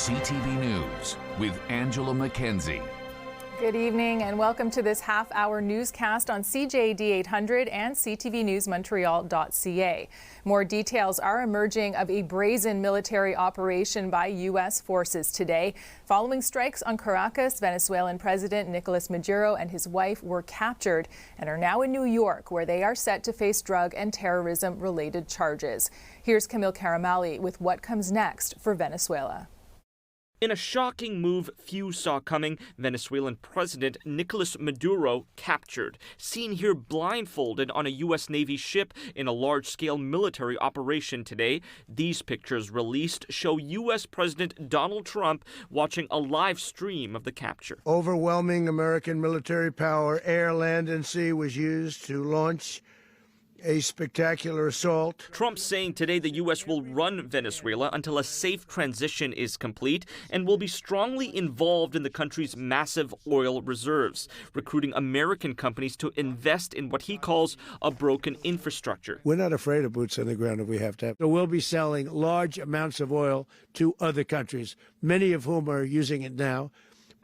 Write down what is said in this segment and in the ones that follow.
CTV News with Angela Mackenzie. Good evening and welcome to this half-hour newscast on CJD 800 and ctvnewsmontreal.ca. More details are emerging of a brazen military operation by U.S. forces today. Following strikes on Caracas, Venezuelan President Nicolas Maduro and his wife were captured and are now in New York, where they are set to face drug and terrorism-related charges. Here's Camille Caramali with what comes next for Venezuela. In a shocking move few saw coming, Venezuelan President Nicolas Maduro captured, seen here blindfolded on a U.S. Navy ship in a large-scale military operation today. These pictures released show U.S. President Donald Trump watching a live stream of the capture. Overwhelming American military power, air, land, and sea, was used to launch a spectacular assault. Trump saying today the U.S. will run Venezuela until a safe transition is complete and will be strongly involved in the country's massive oil reserves, recruiting American companies to invest in what he calls a broken infrastructure. We're not afraid of boots on the ground if we have to have. So we'll be selling large amounts of oil to other countries, many of whom are using it now.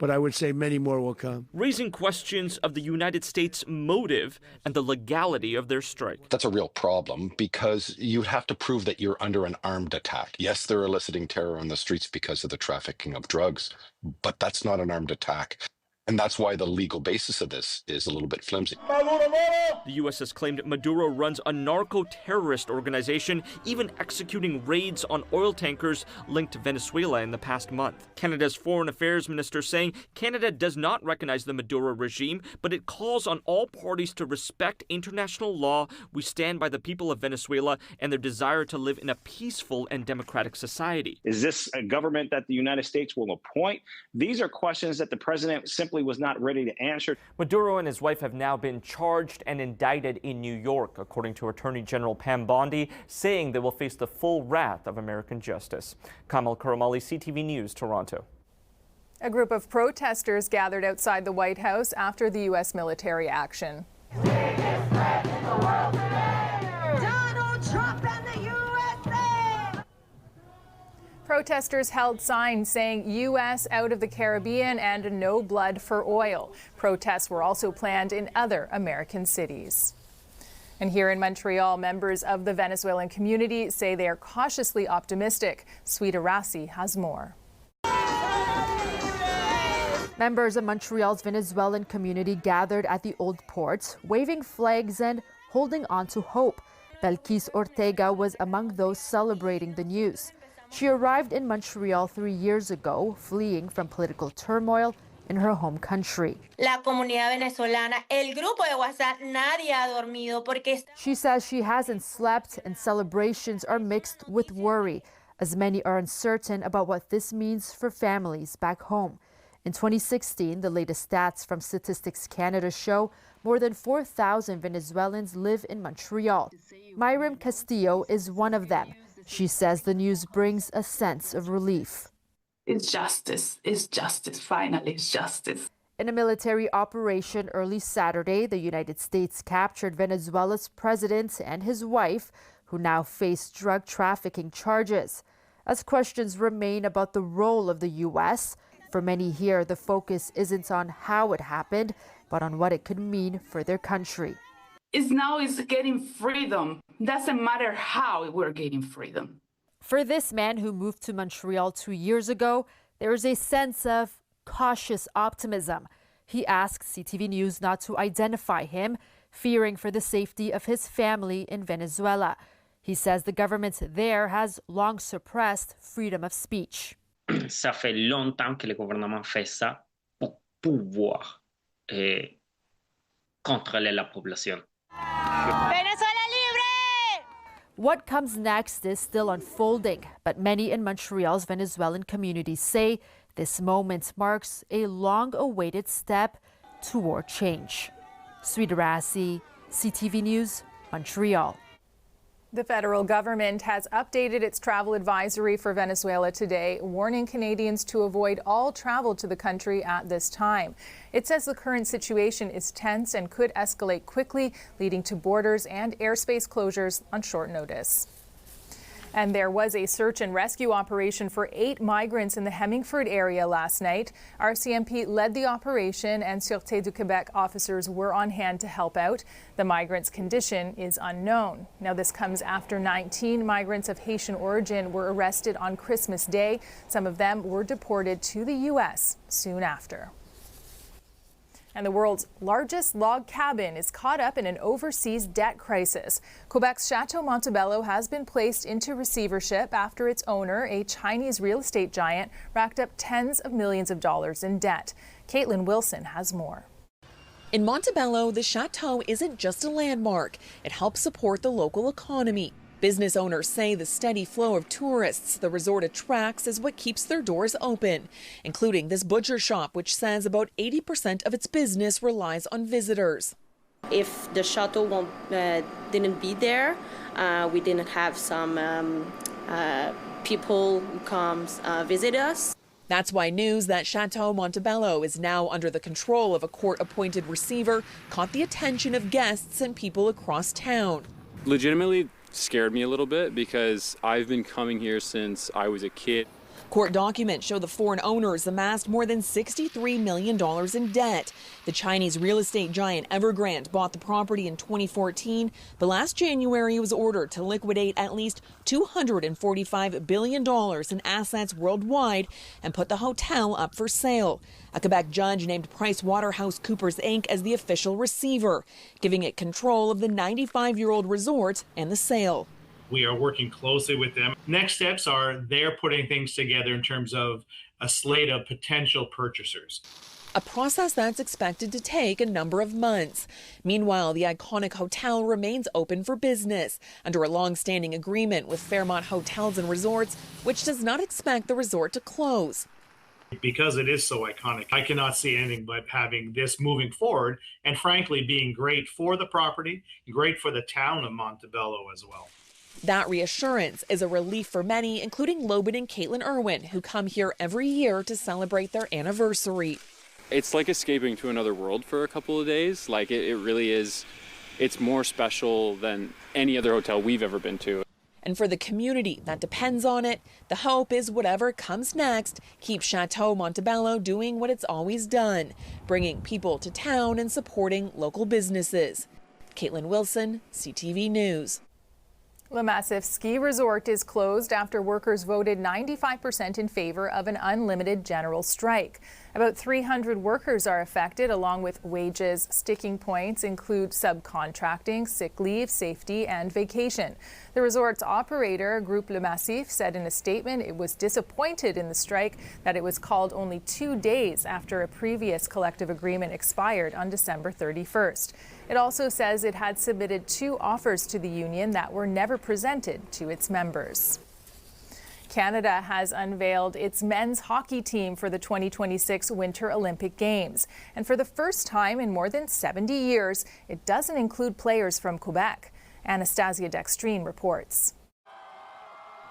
But I would say many more will come. Raising questions of the United States' motive and the legality of their strike. That's a real problem because you have to prove that you're under an armed attack. Yes, they're eliciting terror on the streets because of the trafficking of drugs, but that's not an armed attack. And that's why the legal basis of this is a little bit flimsy. The U.S. has claimed Maduro runs a narco-terrorist organization, even executing raids on oil tankers linked to Venezuela in the past month. Canada's Foreign Affairs Minister saying Canada does not recognize the Maduro regime, but it calls on all parties to respect international law. We stand by the people of Venezuela and their desire to live in a peaceful and democratic society. Is this a government that the United States will appoint? These are questions that the president simply was not ready to answer. Maduro and his wife have now been charged and indicted in New York, according to Attorney General Pam Bondi, saying they will face the full wrath of American justice. Kamal Karamali, CTV News, Toronto. A group of protesters gathered outside the White House after the U.S. military action. Biggest threat in the world today. Donald Trump and the USA. Protesters held signs saying U.S. out of the Caribbean and no blood for oil. Protests were also planned in other American cities. And here in Montreal, members of the Venezuelan community say they are cautiously optimistic. Sweeta Rassi has more. Members of Montreal's Venezuelan community gathered at the Old Port, waving flags and holding on to hope. Belkis Ortega was among those celebrating the news. She arrived in Montreal 3 years ago, fleeing from political turmoil in her home country. La comunidad venezolana, el grupo de WhatsApp, nadie ha dormido porque... She says she hasn't slept and celebrations are mixed with worry, as many are uncertain about what this means for families back home. In 2016, the latest stats from Statistics Canada show more than 4,000 Venezuelans live in Montreal. Myram Castillo is one of them. She says the news brings a sense of relief. It's justice. It's justice. Finally, it's justice. In a military operation early Saturday, the United States captured Venezuela's president and his wife, who now face drug trafficking charges. As questions remain about the role of the U.S., for many here, the focus isn't on how it happened, but on what it could mean for their country. It's getting freedom. Doesn't matter how we're getting freedom. For this man who moved to Montreal 2 years ago, there is a sense of cautious optimism. He asks CTV News not to identify him, fearing for the safety of his family in Venezuela. He says the government there has long suppressed freedom of speech. Ça fait longtemps que le gouvernement fait ça pour pouvoir contrôler la population. Venezuela libre! What comes next is still unfolding, but many in Montreal's Venezuelan community say this moment marks a long-awaited step toward change. Sweeta Rassi, CTV News, Montreal. The federal government has updated its travel advisory for Venezuela today, warning Canadians to avoid all travel to the country at this time. It says the current situation is tense and could escalate quickly, leading to borders and airspace closures on short notice. And there was a search and rescue operation for 8 migrants in the Hemingford area last night. RCMP led the operation and Sûreté du Québec officers were on hand to help out. The migrants' condition is unknown. Now, this comes after 19 migrants of Haitian origin were arrested on Christmas Day. Some of them were deported to the U.S. soon after. And the world's largest log cabin is caught up in an overseas debt crisis. Quebec's Chateau Montebello has been placed into receivership after its owner, a Chinese real estate giant, racked up tens of millions of dollars in debt. Caitlin Wilson has more. In Montebello, the chateau isn't just a landmark. It helps support the local economy. Business owners say the steady flow of tourists the resort attracts is what keeps their doors open, including this butcher shop, which says about 80% of its business relies on visitors. If the chateau didn't be there, we didn't have some people who comes visit us. That's why news that Chateau Montebello is now under the control of a court-appointed receiver caught the attention of guests and people across town. Legitimately scared me a little bit because I've been coming here since I was a kid. Court documents show the foreign owners amassed more than $63 million in debt. The Chinese real estate giant Evergrande bought the property in 2014, but last January was ordered to liquidate at least $245 billion in assets worldwide and put the hotel up for sale. A Quebec judge named PricewaterhouseCoopers Inc. as the official receiver, giving it control of the 95-year-old resort and the sale. We are working closely with them. Next steps are they're putting things together in terms of a slate of potential purchasers. A process that's expected to take a number of months. Meanwhile, the iconic hotel remains open for business under a long-standing agreement with Fairmont Hotels and Resorts, which does not expect the resort to close. Because it is so iconic, I cannot see anything but having this moving forward and frankly being great for the property, great for the town of Montebello as well. That reassurance is a relief for many, including Loban and Caitlin Irwin, who come here every year to celebrate their anniversary. It's like escaping to another world for a couple of days. Like it really is. It's more special than any other hotel we've ever been to. And for the community that depends on it, the hope is whatever comes next keeps Chateau Montebello doing what it's always done, bringing people to town and supporting local businesses. Caitlin Wilson, CTV News. The Massif ski resort is closed after workers voted 95% in favor of an unlimited general strike. About 300 workers are affected, along with wages. Sticking points include subcontracting, sick leave, safety, and vacation. The resort's operator, Groupe Le Massif, said in a statement it was disappointed in the strike, that it was called only 2 days after a previous collective agreement expired on December 31st. It also says it had submitted 2 offers to the union that were never presented to its members. Canada has unveiled its men's hockey team for the 2026 Winter Olympic Games. And for the first time in more than 70 years, it doesn't include players from Quebec. Anastasia Dextrine reports.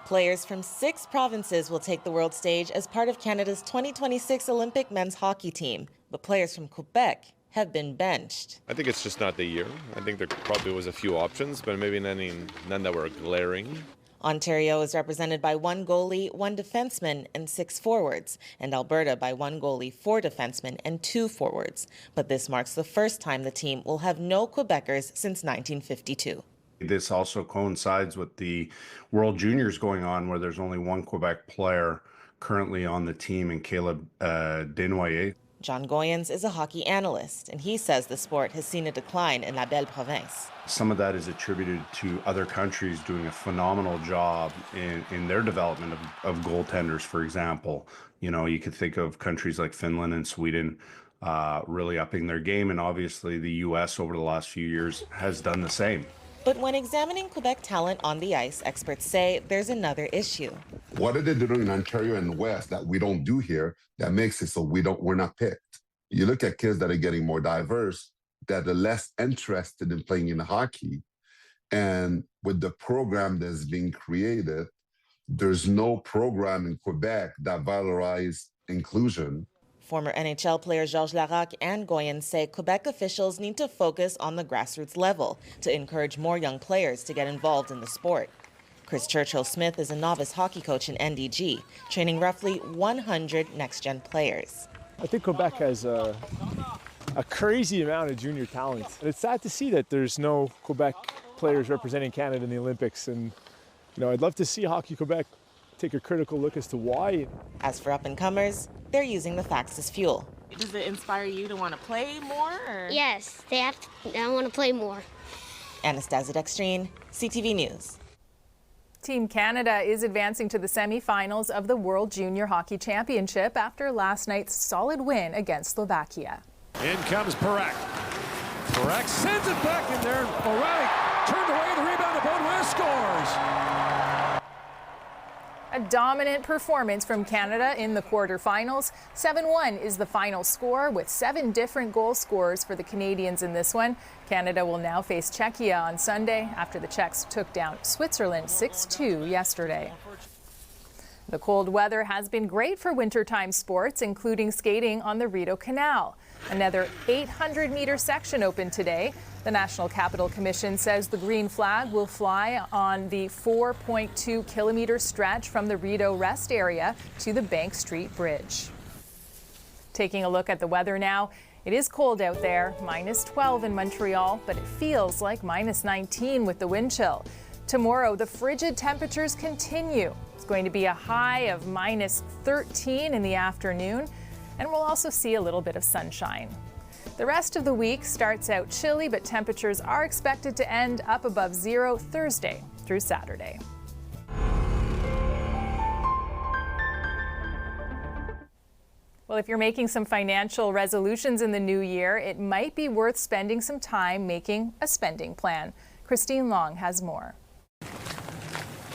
Players from 6 provinces will take the world stage as part of Canada's 2026 Olympic men's hockey team. But players from Quebec have been benched. I think it's just not the year. I think there probably was a few options, but maybe none that were glaring. Ontario is represented by 1 goalie, 1 defenseman, and 6 forwards, and Alberta by 1 goalie, 4 defensemen, and 2 forwards. But this marks the first time the team will have no Quebecers since 1952. This also coincides with the World Juniors going on, where there's only 1 Quebec player currently on the team, and Caleb Desnoyers. John Goyens is a hockey analyst, and he says the sport has seen a decline in La Belle Province. Some of that is attributed to other countries doing a phenomenal job in their development of goaltenders, for example. You know, you could think of countries like Finland and Sweden really upping their game, and obviously the U.S. over the last few years has done the same. But when examining Quebec talent on the ice, experts say there's another issue. What are they doing in Ontario and West that we don't do here that makes it so we're not picked? You look at kids that are getting more diverse, that are less interested in playing in hockey. And with the program that's being created, there's no program in Quebec that valorizes inclusion. Former NHL players Georges Laraque and Goyens say Quebec officials need to focus on the grassroots level to encourage more young players to get involved in the sport. Chris Churchill-Smith is a novice hockey coach in NDG, training roughly 100 next-gen players. I think Quebec has a crazy amount of junior talent. And it's sad to see that there's no Quebec players representing Canada in the Olympics. And, I'd love to see Hockey Quebec take a critical look as to why. As for up-and-comers, they're using the facts as fuel. Does it inspire you to want to play more? Or? Yes, I want to play more. Anastasia Dextrine, CTV News. Team Canada is advancing to the semifinals of the World Junior Hockey Championship after last night's solid win against Slovakia. In comes Parak. Parak sends it back in there. Parak turned away, the rebound, the Baudouin scores. A dominant performance from Canada in the quarterfinals. 7-1 is the final score with 7 different goal scorers for the Canadians in this one. Canada will now face Czechia on Sunday after the Czechs took down Switzerland 6-2 yesterday. The cold weather has been great for wintertime sports, including skating on the Rideau Canal. Another 800-meter section opened today. The National Capital Commission says the green flag will fly on the 4.2-kilometer stretch from the Rideau rest area to the Bank Street Bridge. Taking a look at the weather now. It is cold out there, -12 in Montreal, but it feels like -19 with the wind chill. Tomorrow, the frigid temperatures continue. It's going to be a high of -13 in the afternoon, and we'll also see a little bit of sunshine. The rest of the week starts out chilly, but temperatures are expected to end up above 0 Thursday through Saturday. Well, if you're making some financial resolutions in the new year, it might be worth spending some time making a spending plan. Christine Long has more.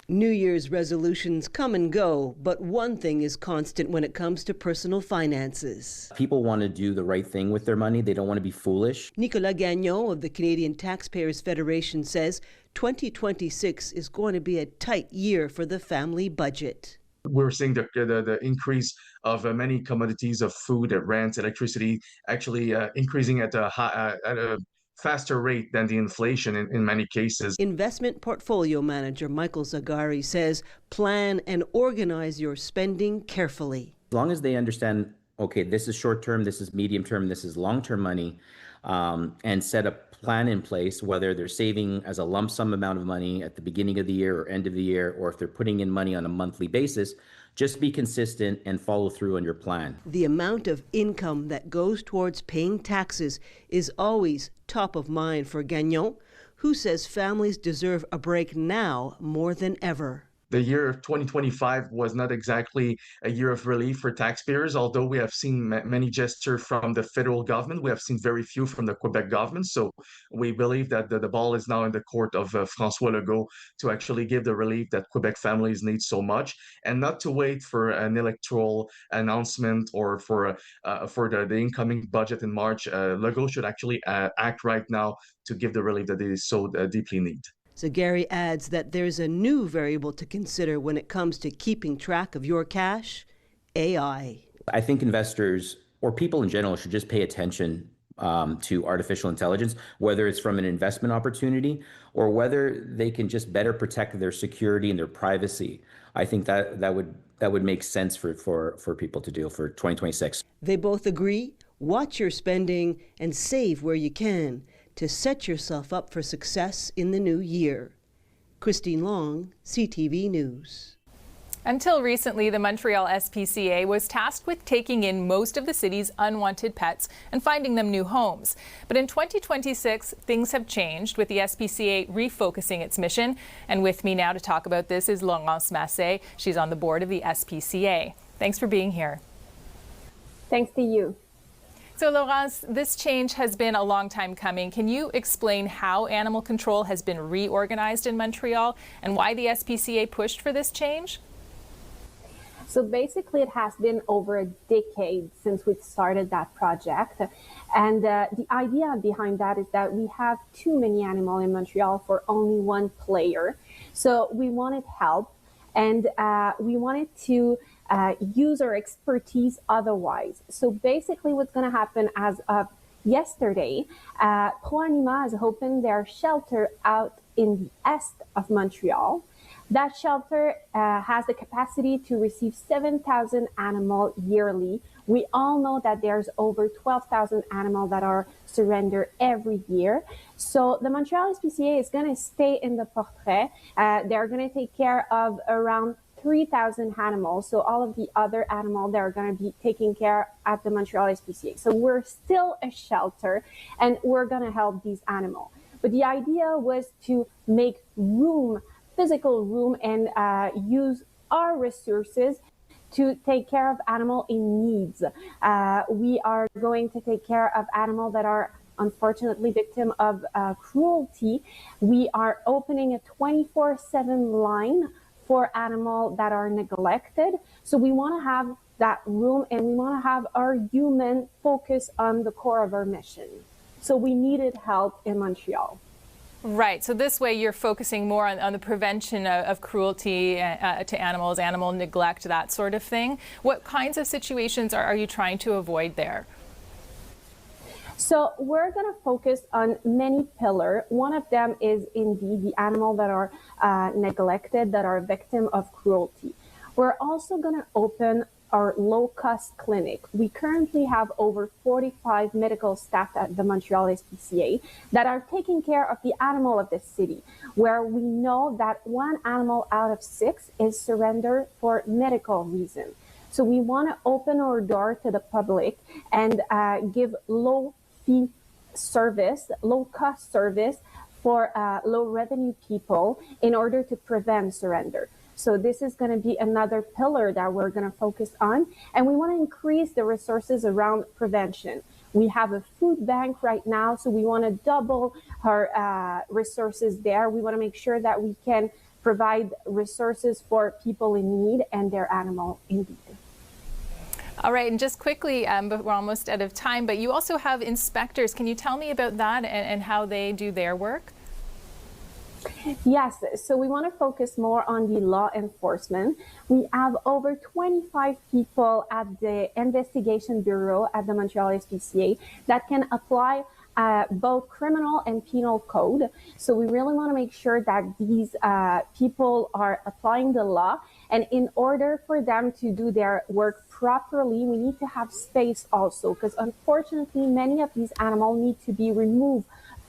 New Year's resolutions come and go, but one thing is constant when it comes to personal finances. People want to do the right thing with their money. They don't want to be foolish. Nicolas Gagnon of the Canadian Taxpayers Federation says 2026 is going to be a tight year for the family budget. We're seeing the increase of many commodities of food, rent, electricity, actually increasing at a faster rate than the inflation in many cases. Investment portfolio manager Michael Zagari says plan and organize your spending carefully. As long as they understand, okay, this is short term, this is medium term, this is long term money, and set a plan in place, whether they're saving as a lump sum amount of money at the beginning of the year or end of the year, or if they're putting in money on a monthly basis, just be consistent and follow through on your plan. The amount of income that goes towards paying taxes is always top of mind for Gagnon, who says families deserve a break now more than ever. The year of 2025 was not exactly a year of relief for taxpayers, although we have seen many gestures from the federal government. We have seen very few from the Quebec government. So we believe that the ball is now in the court of François Legault to actually give the relief that Quebec families need so much, and not to wait for an electoral announcement or for the incoming budget in March. Legault should actually act right now to give the relief that they so deeply need. Zagari adds that there's a new variable to consider when it comes to keeping track of your cash: AI. I think investors or people in general should just pay attention to artificial intelligence, whether it's from an investment opportunity or whether they can just better protect their security and their privacy. I think that would make sense for people to do for 2026. They both agree, watch your spending and save where you can to set yourself up for success in the new year. Christine Long, CTV News. Until recently, the Montreal SPCA was tasked with taking in most of the city's unwanted pets and finding them new homes. But in 2026, things have changed, with the SPCA refocusing its mission. And with me now to talk about this is Laurence Massé. She's on the board of the SPCA. Thanks for being here. Thanks to you. So, Laurence, this change has been a long time coming. Can you explain how animal control has been reorganized in Montreal and why the SPCA pushed for this change? So basically, it has been over a decade since we started that project. And the idea behind that is that we have too many animals in Montreal for only one player. So we wanted help, and we wanted to use our expertise otherwise. So basically what's going to happen as of yesterday, Pro Anima has opened their shelter out in the east of Montreal. That shelter has the capacity to receive 7,000 animals yearly. We all know that there's over 12,000 animals that are surrendered every year. So the Montreal SPCA is going to stay in the portrait. They're going to take care of around 3,000 animals. So all of the other animals that are going to be taken care at the Montreal SPCA. So we're still a shelter and we're going to help these animals. But the idea was to make room, physical room, and use our resources to take care of animals in needs. We are going to take care of animals that are unfortunately victim of cruelty. We are opening a 24/7 line for animals that are neglected. So we want to have that room and we want to have our human focus on the core of our mission. So we needed help in Montreal. Right. So this way you're focusing more on the prevention of cruelty to animals, animal neglect, that sort of thing. What kinds of situations are you trying to avoid there? So we're going to focus on many pillars. One of them is indeed the animals that are neglected, that are victim of cruelty. We're also going to open our low-cost clinic. We currently have over 45 medical staff at the Montreal SPCA that are taking care of the animal of the city, where we know that 1 animal out of 6 is surrendered for medical reasons. So we want to open our door to the public and give low-fee service, low-cost service for low-revenue people in order to prevent surrender. So this is going to be another pillar that we're going to focus on. And we want to increase the resources around prevention. We have a food bank right now, so we want to double our resources there. We want to make sure that we can provide resources for people in need and their animal in need. All right, and just quickly, but we're almost out of time, but you also have inspectors. Can you tell me about that and how they do their work? Yes, so we want to focus more on the law enforcement. We have over 25 people at the Investigation Bureau at the Montreal SPCA that can apply both criminal and penal code. So we really want to make sure that these people are applying the law. And in order for them to do their work properly, we need to have space also, because unfortunately, many of these animals need to be removed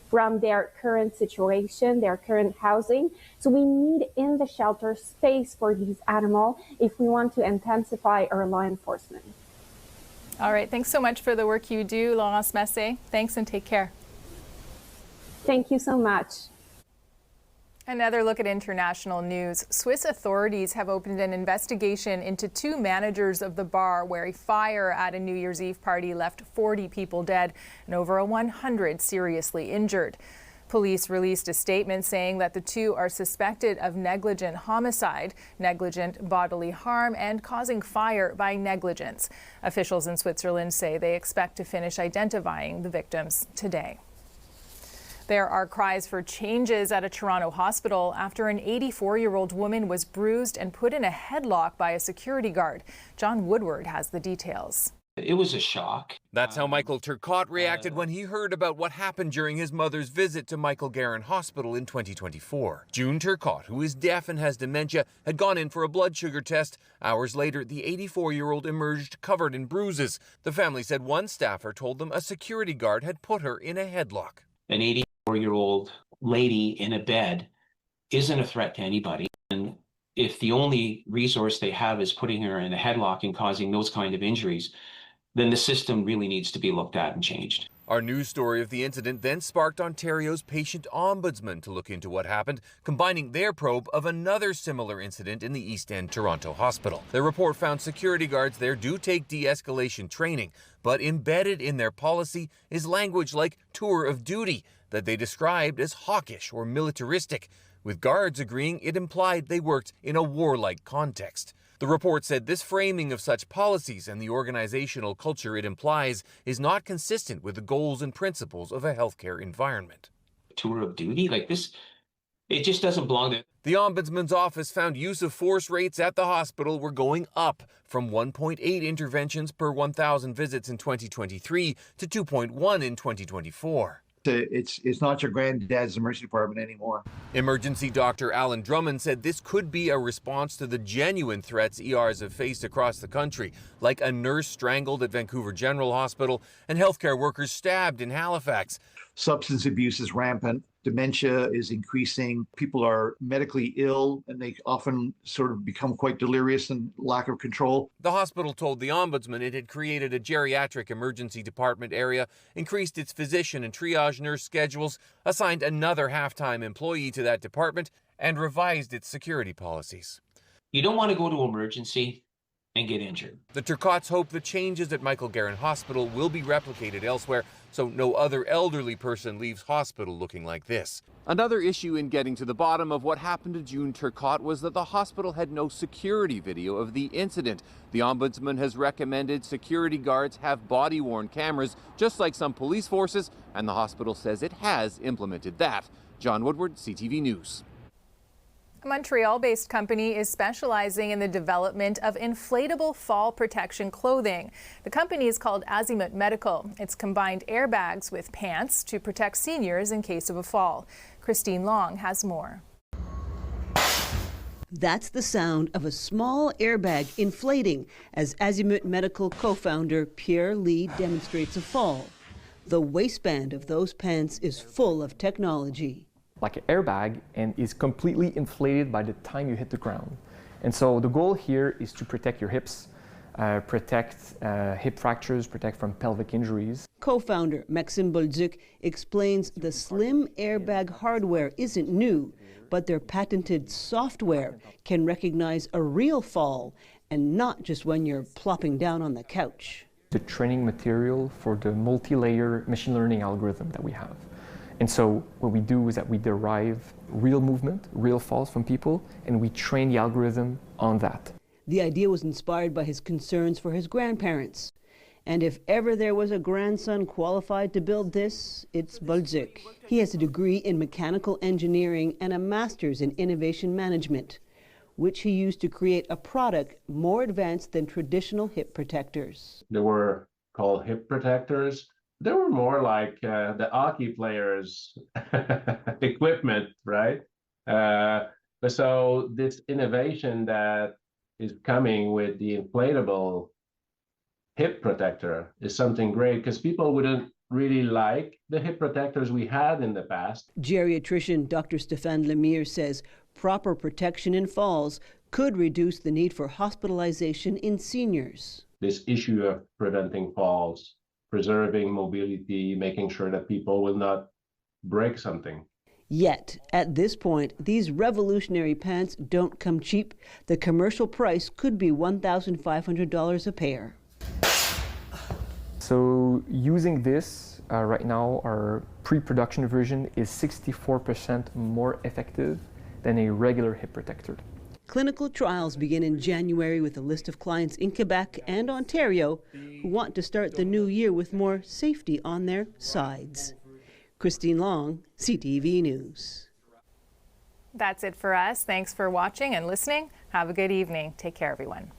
from their current situation, their current housing. So we need in the shelter space for these animals if we want to intensify our law enforcement. All right, thanks so much for the work you do, Laurence Massé. Thanks and take care. Thank you so much. Another look at international news. Swiss authorities have opened an investigation into 2 managers of the bar where a fire at a New Year's Eve party left 40 people dead and over 100 seriously injured. Police released a statement saying that the 2 are suspected of negligent homicide, negligent bodily harm, and causing fire by negligence. Officials in Switzerland say they expect to finish identifying the victims today. There are cries for changes at a Toronto hospital after an 84-year-old woman was bruised and put in a headlock by a security guard. John Woodward has the details. It was a shock. That's how Michael Turcotte reacted when he heard about what happened during his mother's visit to Michael Garron Hospital in 2024. June Turcotte, who is deaf and has dementia, had gone in for a blood sugar test. Hours later, the 84-year-old emerged covered in bruises. The family said one staffer told them a security guard had put her in a headlock. An 84-year-old lady in a bed isn't a threat to anybody. And if the only resource they have is putting her in a headlock and causing those kind of injuries, then the system really needs to be looked at and changed. Our news story of the incident then sparked Ontario's patient ombudsman to look into what happened, combining their probe of another similar incident in the East End Toronto hospital. The report found security guards there do take de-escalation training, but embedded in their policy is language like tour of duty that they described as hawkish or militaristic, with guards agreeing it implied they worked in a warlike context. The report said this framing of such policies and the organizational culture it implies is not consistent with the goals and principles of a healthcare environment. Tour of duty? Like this It just doesn't belong there. The Ombudsman's office found use of force rates at the hospital were going up from 1.8 interventions per 1,000 visits in 2023 to 2.1 in 2024. It's not your granddad's emergency department anymore. Emergency doctor Alan Drummond said this could be a response to the genuine threats ERs have faced across the country, like a nurse strangled at Vancouver General Hospital and healthcare workers stabbed in Halifax. Substance abuse is rampant. Dementia is increasing. People are medically ill and they often sort of become quite delirious and lack of control. The hospital told the Ombudsman it had created a geriatric emergency department area, increased its physician and triage nurse schedules, assigned another half-time employee to that department, and revised its security policies. You don't want to go to emergency and get injured. The Turcottes hope the changes at Michael Garron Hospital will be replicated elsewhere, so no other elderly person leaves hospital looking like this. Another issue in getting to the bottom of what happened to June Turcotte was that the hospital had no security video of the incident. The Ombudsman has recommended security guards have body-worn cameras, just like some police forces, and the hospital says it has implemented that. John Woodward, CTV News. A Montreal-based company is specializing in the development of inflatable fall protection clothing. The company is called Azimut Medical. It's combined airbags with pants to protect seniors in case of a fall. Christine Long has more. That's the sound of a small airbag inflating as Azimut Medical co-founder Pierre Lee demonstrates a fall. The waistband of those pants is full of technology. Like an airbag, and is completely inflated by the time you hit the ground. And so the goal here is to protect your hips, protect hip fractures, protect from pelvic injuries. Co-founder Maxime Bolduc explains the slim airbag hardware isn't new, but their patented software can recognize a real fall and not just when you're plopping down on the couch. The training material for the multi-layer machine learning algorithm that we have. And so what we do is that we derive real movement, real falls from people, and we train the algorithm on that. The idea was inspired by his concerns for his grandparents. And if ever there was a grandson qualified to build this, it's Bolduc. He has a degree in mechanical engineering and a master's in innovation management, which he used to create a product more advanced than traditional hip protectors. They were called hip protectors. They were more like the hockey players' equipment, right? So this innovation that is coming with the inflatable hip protector is something great because people wouldn't really like the hip protectors we had in the past. Geriatrician Dr. Stéphane Lemire says proper protection in falls could reduce the need for hospitalization in seniors. This issue of preventing falls, preserving mobility, making sure that people will not break something. Yet, at this point, these revolutionary pants don't come cheap. The commercial price could be $1,500 a pair. So using this, right now our pre-production version is 64% more effective than a regular hip protector. Clinical trials begin in January with a list of clients in Quebec and Ontario who want to start the new year with more safety on their sides. Christine Long, CTV News. That's it for us. Thanks for watching and listening. Have a good evening. Take care, everyone.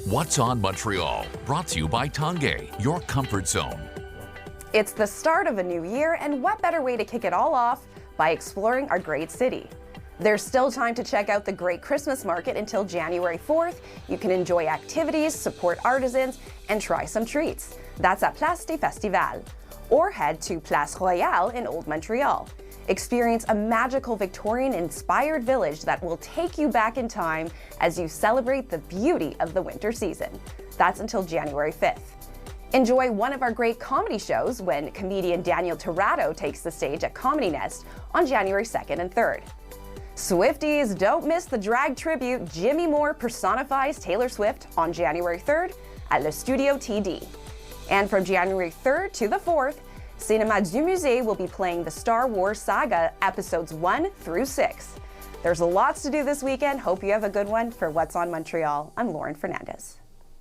What's on Montreal? Brought to you by Tanguay, your comfort zone. It's the start of a new year, and what better way to kick it all off by exploring our great city. There's still time to check out the great Christmas market until January 4th. You can enjoy activities, support artisans, and try some treats. That's at Place des Festivals. Or head to Place Royale in Old Montreal. Experience a magical Victorian-inspired village that will take you back in time as you celebrate the beauty of the winter season. That's until January 5th. Enjoy one of our great comedy shows when comedian Daniel Torado takes the stage at Comedy Nest on January 2nd and 3rd. Swifties, don't miss the drag tribute Jimmy Moore personifies Taylor Swift on January 3rd at Le Studio TD. And from January 3rd to the 4th, Cinéma du Musée will be playing the Star Wars saga episodes 1 through 6. There's lots to do this weekend. Hope you have a good one. For What's on Montreal, I'm Lauren Fernandez.